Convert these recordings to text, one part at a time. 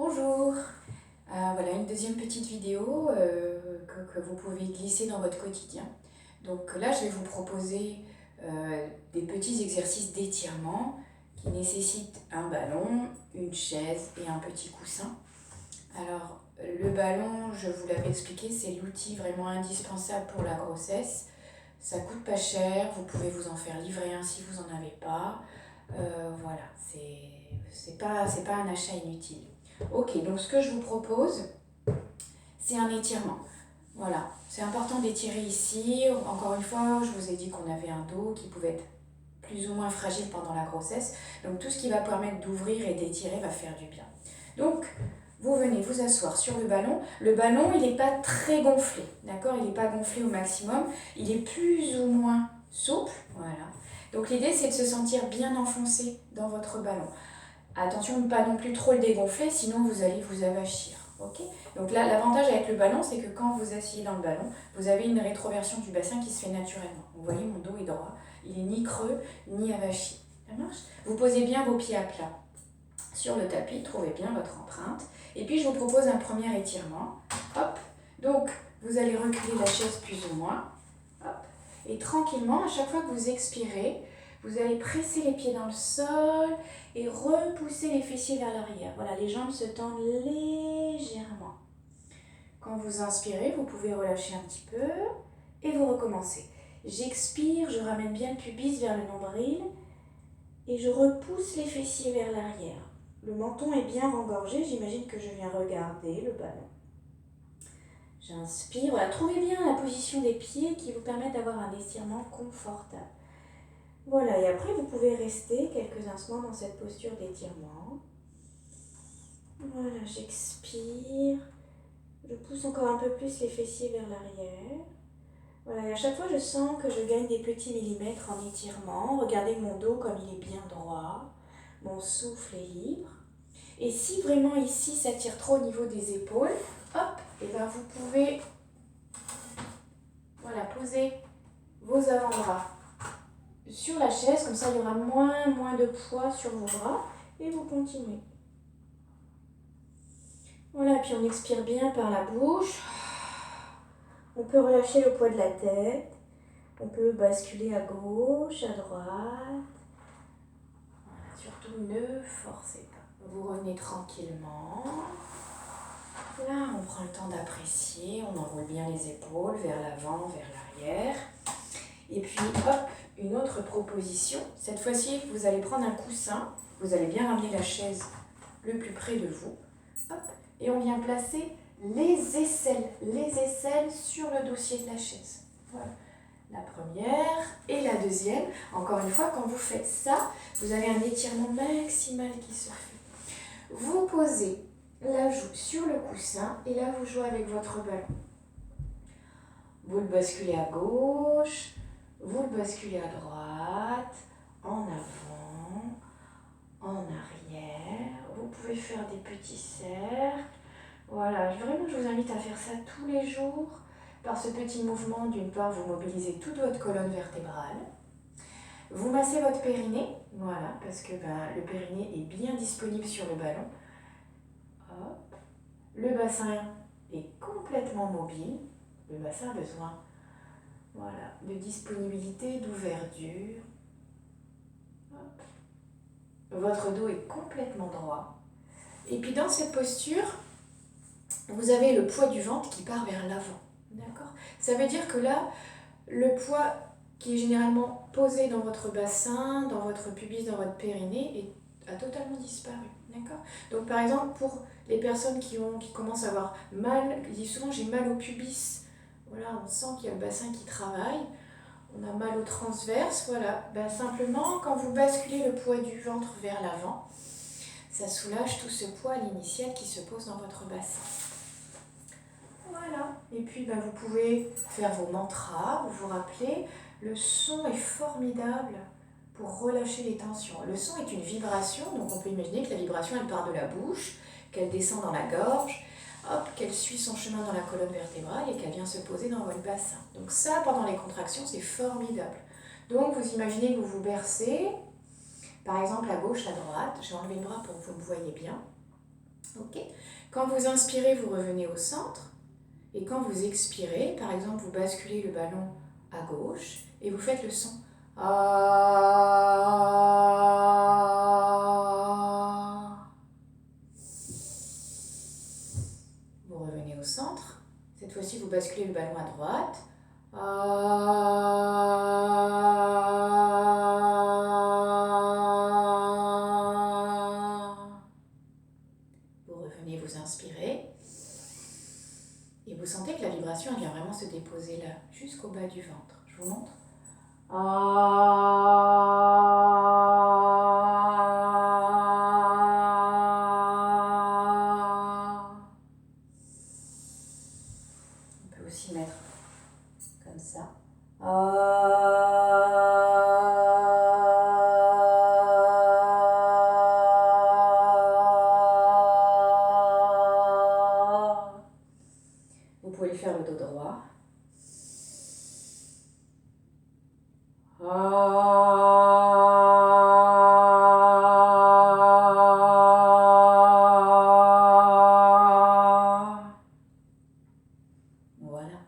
Bonjour, voilà une deuxième petite vidéo que vous pouvez glisser dans votre quotidien. Donc là, je vais vous proposer des petits exercices d'étirement qui nécessitent un ballon, une chaise et un petit coussin. Alors, le ballon, je vous l'avais expliqué, c'est l'outil vraiment indispensable pour la grossesse. Ça coûte pas cher, vous pouvez vous en faire livrer un si vous n'en avez pas. Voilà, c'est pas un achat inutile. Ok, donc ce que je vous propose, c'est un étirement. Voilà, c'est important d'étirer ici. Encore une fois, je vous ai dit qu'on avait un dos qui pouvait être plus ou moins fragile pendant la grossesse. Donc tout ce qui va permettre d'ouvrir et d'étirer va faire du bien. Donc, vous venez vous asseoir sur le ballon. Le ballon, il n'est pas très gonflé, d'accord? Il n'est pas gonflé au maximum. Il est plus ou moins souple, voilà. Donc l'idée, c'est de se sentir bien enfoncé dans votre ballon. Attention de ne pas non plus trop le dégonfler, sinon vous allez vous avachir. Okay, donc là, l'avantage avec le ballon, c'est que quand vous asseyez dans le ballon, vous avez une rétroversion du bassin qui se fait naturellement. Vous voyez, mon dos est droit. Il n'est ni creux, ni avachi. Ça marche? Vous posez bien vos pieds à plat sur le tapis, trouvez bien votre empreinte. Et puis, je vous propose un premier étirement. Hop. Donc, vous allez reculer la chaise plus ou moins. Hop. Et tranquillement, à chaque fois que vous expirez, vous allez presser les pieds dans le sol et repousser les fessiers vers l'arrière. Voilà, les jambes se tendent légèrement. Quand vous inspirez, vous pouvez relâcher un petit peu et vous recommencez. J'expire, je ramène bien le pubis vers le nombril et je repousse les fessiers vers l'arrière. Le menton est bien rengorgé, j'imagine que je viens regarder le ballon. J'inspire, voilà, trouvez bien la position des pieds qui vous permet d'avoir un étirement confortable. Voilà, et après vous pouvez rester quelques instants dans cette posture d'étirement. Voilà, j'expire, je pousse encore un peu plus les fessiers vers l'arrière. Voilà, et à chaque fois je sens que je gagne des petits millimètres en étirement. Regardez mon dos comme il est bien droit, mon souffle est libre. Et si vraiment ici ça tire trop au niveau des épaules, hop, et ben vous pouvez poser vos avant-bras sur la chaise, comme ça il y aura moins de poids sur vos bras et vous continuez. Voilà, puis on expire bien par la bouche. On peut relâcher le poids de la tête. On peut basculer à gauche, à droite. Voilà, surtout ne forcez pas. Vous revenez tranquillement. Là, on prend le temps d'apprécier. On enroule bien les épaules vers l'avant, vers l'arrière. Et puis, hop, une autre proposition. Cette fois-ci, vous allez prendre un coussin. Vous allez bien ramener la chaise le plus près de vous. Hop, et on vient placer les aisselles sur le dossier de la chaise. Voilà. La première et la deuxième. Encore une fois, quand vous faites ça, vous avez un étirement maximal qui se fait. Vous posez la joue sur le coussin et là, vous jouez avec votre ballon. Vous le basculez à gauche, vous le basculez à droite, en avant, en arrière. Vous pouvez faire des petits cercles. Voilà, vraiment, je vous invite à faire ça tous les jours. Par ce petit mouvement, d'une part, vous mobilisez toute votre colonne vertébrale. Vous massez votre périnée, voilà, parce que le périnée est bien disponible sur le ballon. Hop. Le bassin est complètement mobile. Le bassin a besoin, voilà, de disponibilité, d'ouverture. Hop. Votre dos est complètement droit. Et puis dans cette posture, vous avez le poids du ventre qui part vers l'avant. D'accord? Ça veut dire que là, le poids qui est généralement posé dans votre bassin, dans votre pubis, dans votre périnée, a totalement disparu. D'accord? Donc par exemple, pour les personnes qui commencent à avoir mal, qui disent souvent j'ai mal au pubis, voilà, on sent qu'il y a le bassin qui travaille, on a mal au transverse, voilà. Simplement, quand vous basculez le poids du ventre vers l'avant, ça soulage tout ce poids à l'initial qui se pose dans votre bassin. Voilà, et puis vous pouvez faire vos mantras, vous vous rappelez, le son est formidable pour relâcher les tensions. Le son est une vibration, donc on peut imaginer que la vibration elle part de la bouche, qu'elle descend dans la gorge, hop, qu'elle suit son chemin dans la colonne vertébrale et qu'elle vient se poser dans votre bassin. Donc ça, pendant les contractions, c'est formidable. Donc vous imaginez que vous vous bercez, par exemple à gauche, à droite, j'ai enlevé le bras pour que vous me voyez bien. Ok. Quand vous inspirez, vous revenez au centre. Et quand vous expirez, par exemple, vous basculez le ballon à gauche et vous faites le son. Vous revenez au centre. Cette fois-ci, vous basculez le ballon à droite. Vous revenez, vous inspirez. Et vous sentez que la vibration elle vient vraiment se déposer là, jusqu'au bas du ventre. Je vous montre. On peut aussi mettre comme ça. Vous pouvez faire le dos droit. Voilà.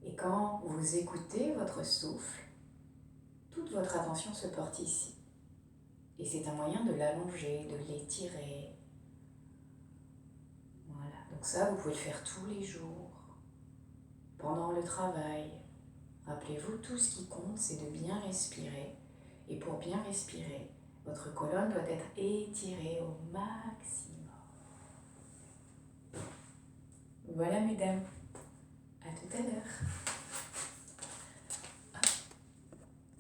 Et quand vous écoutez votre souffle, toute votre attention se porte ici. Et c'est un moyen de l'allonger, de l'étirer. Voilà. Donc ça, vous pouvez le faire tous les jours, pendant le travail. Rappelez-vous, tout ce qui compte, c'est de bien respirer. Et pour bien respirer, votre colonne doit être étirée au maximum. Voilà, mesdames. À tout à l'heure.